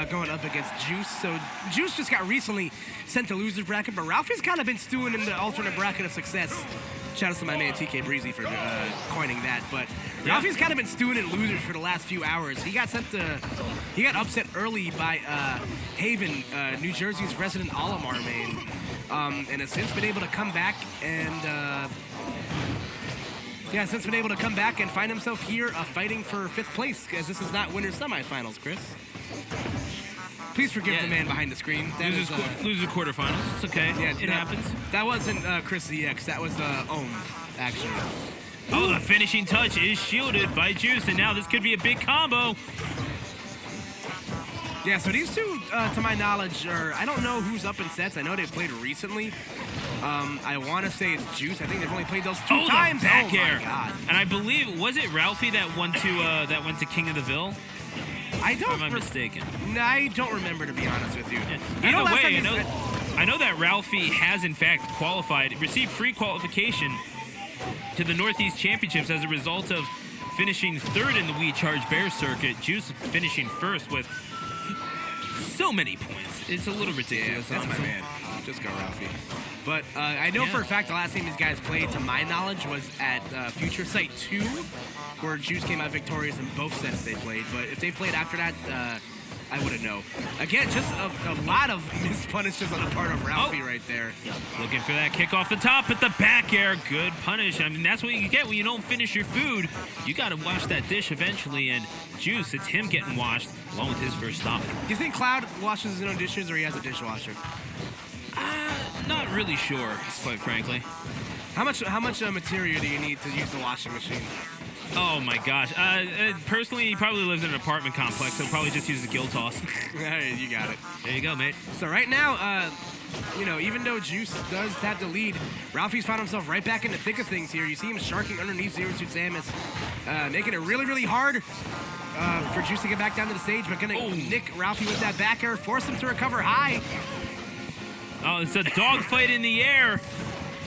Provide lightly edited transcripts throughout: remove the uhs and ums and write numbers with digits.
going up against Juice. So Juice just got recently sent to loser's bracket, but Ralphie's kind of been stewing in the alternate bracket of success. Shout out to my man TK Breezy for coining that. But Ralphie's kind of been stewing in losers for the last few hours. He got upset early by Haven, New Jersey's resident Olimar main, and has since been able to come back and find himself here fighting for 5th place, because this is not winners semifinals, Chris. Please forgive the man behind the screen. Losers quarterfinals. It's okay. Yeah, it happens. That wasn't Chris ZX. That was Ohm, actually. Oh, the finishing touch is shielded by Juice, and now this could be a big combo. Yeah, so these two, to my knowledge, I don't know who's up in sets. I know they've played recently. I want to say it's Juice. I think they've only played those 2 times. Back air. My God. And I believe, was it Ralphie that went to King of the Ville? Or am I mistaken? No, I don't remember, to be honest with you. Yeah. Either way, I know that Ralphie has in fact qualified, received free qualification to the Northeast Championships as a result of finishing 3rd in the We Charge Bear circuit. Juice finishing 1st with so many points. It's a little ridiculous. Yeah, that's my man. Just go Ralphie. But I know for a fact the last time these guys played, to my knowledge, was at Future Sight 2, where Juice came out victorious in both sets they played. But if they played after that, I wouldn't know. Again, just a lot of missed punishes on the part of Ralphie right there. Looking for that kick off the top at the back air. Good punish. I mean, that's what you get when you don't finish your food. You got to wash that dish eventually, and Juice, it's him getting washed along with his first stop. Do you think Cloud washes his own dishes, or he has a dishwasher? Not really sure, quite frankly. How much material do you need to use the washing machine? Oh my gosh. Personally, he probably lives in an apartment complex, so probably just uses a gill toss. Hey, you got it. There you go, mate. So right now, even though Juice does have the lead, Ralphie's found himself right back in the thick of things here. You see him sharking underneath Zero Suit Samus, making it really, really hard for Juice to get back down to the stage, but gonna nick Ralphie with that back air, force him to recover high. Oh, it's a dogfight in the air.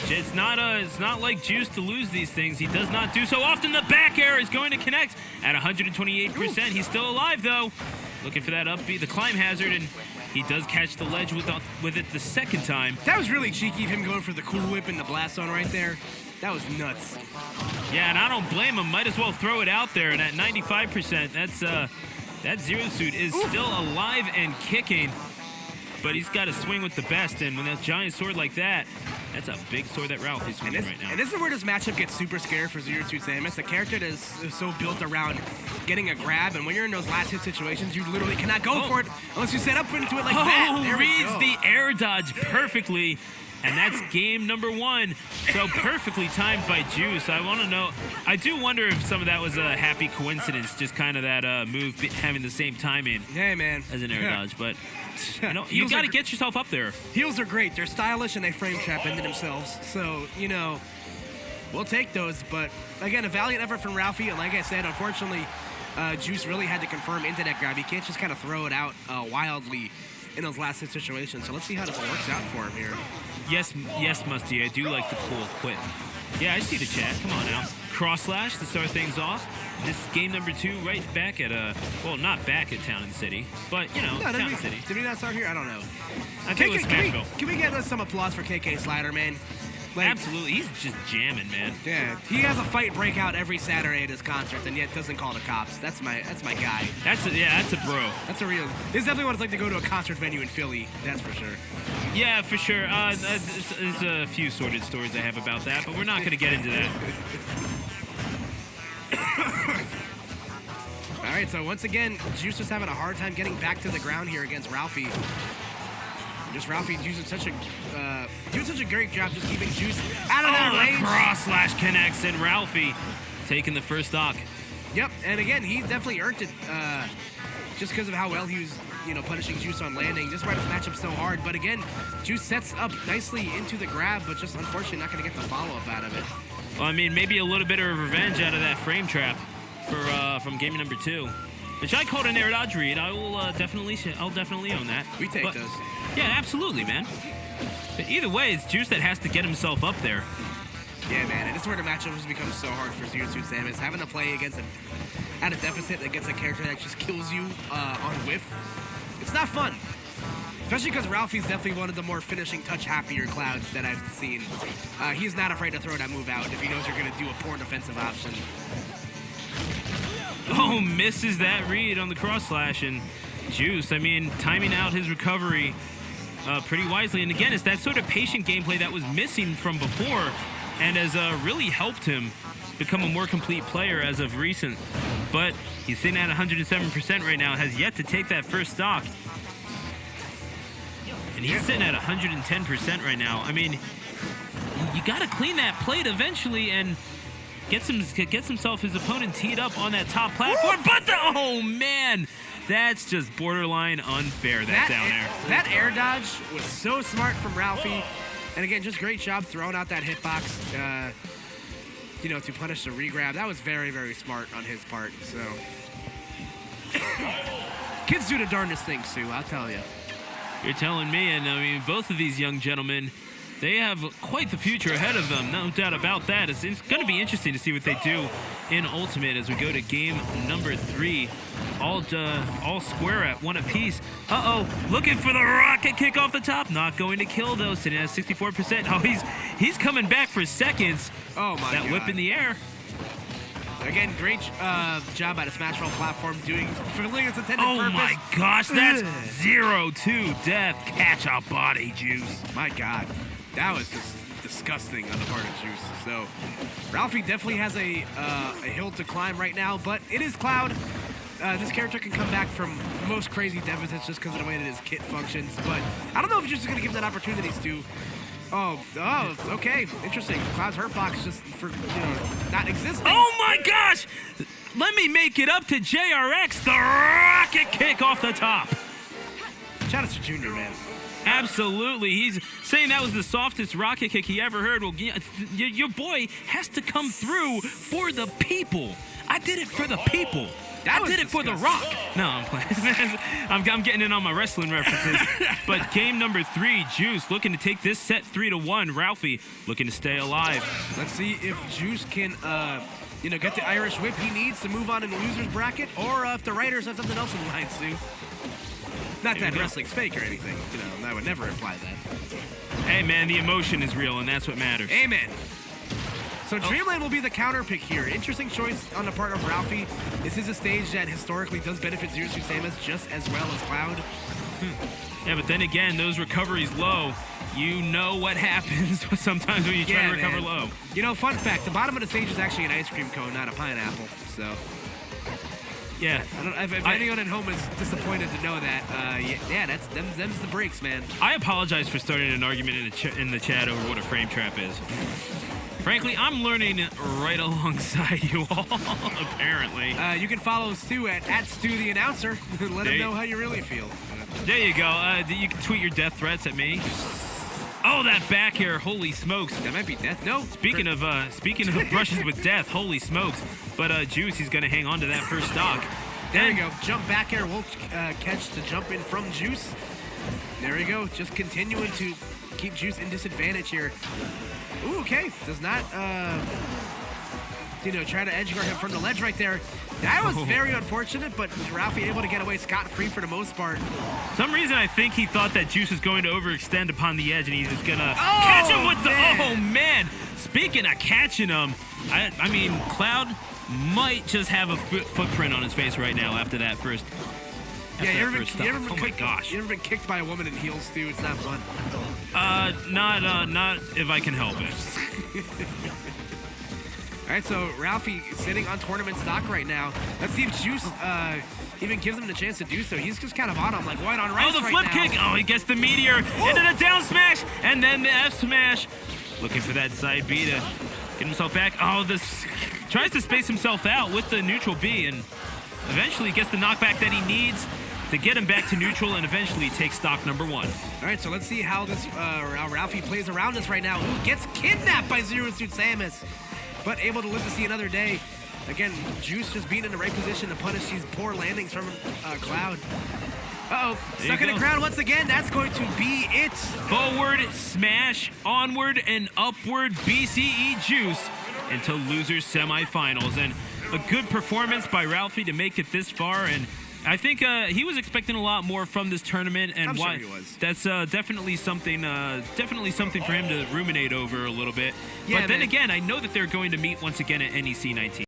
It's not like Juice to lose these things. He does not do so often. The back air is going to connect at 128%. He's still alive, though. Looking for that upbeat, the climb hazard, and he does catch the ledge with it the second time. That was really cheeky of him going for the cool whip in the blast zone right there. That was nuts. Yeah, and I don't blame him. Might as well throw it out there. And at 95%, that Zero Suit is still alive and kicking. But he's got to swing with the best, and when that giant sword like that, that's a big sword that Ralphie's swinging right now. And this is where this matchup gets super scary for Zero Suit Samus. The character that is so built around getting a grab, and when you're in those last hit situations, you literally cannot go for it unless you set up into it like that. There reads the air dodge perfectly, and that's game number 1. So perfectly timed by Juice. I do wonder if some of that was a happy coincidence, just kind of that move having the same timing as an air dodge, but you got to get yourself up there. Heels are great. They're stylish, and they frame trap into themselves. So, we'll take those. But, again, a valiant effort from Ralphie. And like I said, unfortunately, Juice really had to confirm into that grab. He can't just kind of throw it out wildly in those last hit situations. So let's see how this works out for him here. Yes, Musty. I do like the cool whip. Yeah, I see the chat. Come on now. Cross slash to start things off. This is game number 2 right back at, not back at Town and City, but, Town and City. Did we not start here? I don't know. I think it was Smashville. Can we get some applause for KK Slider, man? Absolutely. He's just jamming, man. Yeah. He has a fight breakout every Saturday at his concerts, and yet doesn't call the cops. That's my guy. That's a bro. That's a real. This is definitely what it's like to go to a concert venue in Philly. That's for sure. Yeah, for sure. There's a few sordid stories I have about that, but we're not going to get into that. All right, so once again, Juice is having a hard time getting back to the ground here against Ralphie. Just Ralphie doing such a great job just keeping Juice out of that range. Cross slash connects, and Ralphie taking the first stock. Yep, and again, he definitely earned it just because of how well he was, punishing Juice on landing. Just why this matchup so hard. But again, Juice sets up nicely into the grab, but just unfortunately not going to get the follow-up out of it. Well, I mean, maybe a little bit of revenge out of that frame trap from game number 2, which I called an air dodge read. I'll definitely own that. We take those. Yeah, absolutely, man. But either way, it's Juice that has to get himself up there. Yeah, man, and this is where the matchup has become so hard for Zero Suit Samus. Having to play at a deficit against a character that just kills you on whiff. It's not fun. Especially because Ralphie's definitely one of the more finishing touch happier Clouds that I've seen. He's not afraid to throw that move out if he knows you're going to do a poor defensive option. Oh, misses that read on the cross slash, and Juice, I mean, timing out his recovery pretty wisely. And again, it's that sort of patient gameplay that was missing from before and has really helped him become a more complete player as of recent. But he's sitting at 107% right now, has yet to take that first stock. And he's sitting at 110% right now. I mean, you got to clean that plate eventually and gets himself his opponent teed up on that top platform. But oh man, that's just borderline unfair. That down air. That air dodge was so smart from Ralphie. And again, just great job throwing out that hitbox, you know, to punish the regrab. That was very, very smart on his part. So kids do the darndest things, Sue, I'll tell you. You're telling me, and I mean, both of these young gentlemen, they have quite the future ahead of them, no doubt about that. It's going to be interesting to see what they do in Ultimate as we go to game number 3. All square at one apiece. Looking for the rocket kick off the top. Not going to kill, though, sitting at 64%. Oh, he's coming back for seconds. Oh, my God. That whip in the air. Again, great job at a Smash Roll platform fulfilling its intended purpose. Oh my gosh, that's 0-2 death. Catch a body, Juice. My God, that was just disgusting on the part of Juice. So, Ralphie definitely has a hill to climb right now, but it is Cloud. This character can come back from most crazy deficits just because of the way that his kit functions, but I don't know if Juice is going to give that opportunities to. Oh, okay, interesting. Cloud's hurt box just for, not existing. Oh my gosh! Let me make it up to JRX, the rocket kick off the top. Shout out to Junior, man. Absolutely. He's saying that was the softest rocket kick he ever heard. Well, your boy has to come through for the people. I did it for the people. I did it for The Rock. No, I'm playing. I'm getting in on my wrestling references. But game number 3, Juice looking to take this set 3-1. Ralphie looking to stay alive. Let's see if Juice can, get the Irish whip he needs to move on in the loser's bracket, or if the writers have something else in mind, Sue. Not that wrestling's fake or anything. I would never imply that. Hey, man, the emotion is real, and that's what matters. Amen. So Dreamland will be the counter pick here. Interesting choice on the part of Ralphie. This is a stage that historically does benefit ZSS Samus just as well as Cloud. Yeah, but then again, those recoveries low. You know what happens sometimes when you try to recover low. Fun fact, the bottom of the stage is actually an ice cream cone, not a pineapple. So, yeah. If anyone at home is disappointed to know that, that's them's the breaks, man. I apologize for starting an argument in the chat over what a frame trap is. Frankly, I'm learning right alongside you all, apparently. You can follow Stu at Stu the Announcer and let him know how you really feel. There you go. You can tweet your death threats at me. Oh, that back air, holy smokes. That might be death. No. Speaking of brushes with death, holy smokes. But Juice, he's going to hang on to that first stock. There you go. Jump back air won't catch the jump in from Juice. There you go. Just continuing to keep Juice in disadvantage here. Ooh, okay. Does not, try to edge guard him from the ledge right there. That was very unfortunate, but Ralphie able to get away scot-free for the most part. Some reason I think he thought that Juice was going to overextend upon the edge, and he was going to catch him with the... Man. Oh, man. Speaking of catching him, I mean, Cloud might just have a footprint on his face right now after that first... Oh my gosh. You ever been kicked by a woman in heels, Stu? It's not fun. Not if I can help it. All right, so Ralphie sitting on tournament stock right now. Let's see if Juice even gives him the chance to do so. He's just kind of on him, like white on rice. Oh, the flip kick. Oh, he gets the meteor into the down smash, and then the F smash. Looking for that side B to get himself back. Oh, this tries to space himself out with the neutral B, and eventually gets the knockback that he needs to get him back to neutral and eventually take stock number 1. All right, so let's see how this how Ralphie plays around this right now. Who gets kidnapped by ZSS Samus, but able to live to see another day. Again, Juice just being in the right position to punish these poor landings from Cloud. Stuck in the ground once again. That's going to be it. Forward smash, onward and upward BCE Juice into losers semifinals. And a good performance by Ralphie to make it this far, and I think he was expecting a lot more from this tournament, and I'm sure why he was. that's definitely something for him to ruminate over a little bit. Yeah, but then man. again, I know that they're going to meet once again at NEC 19.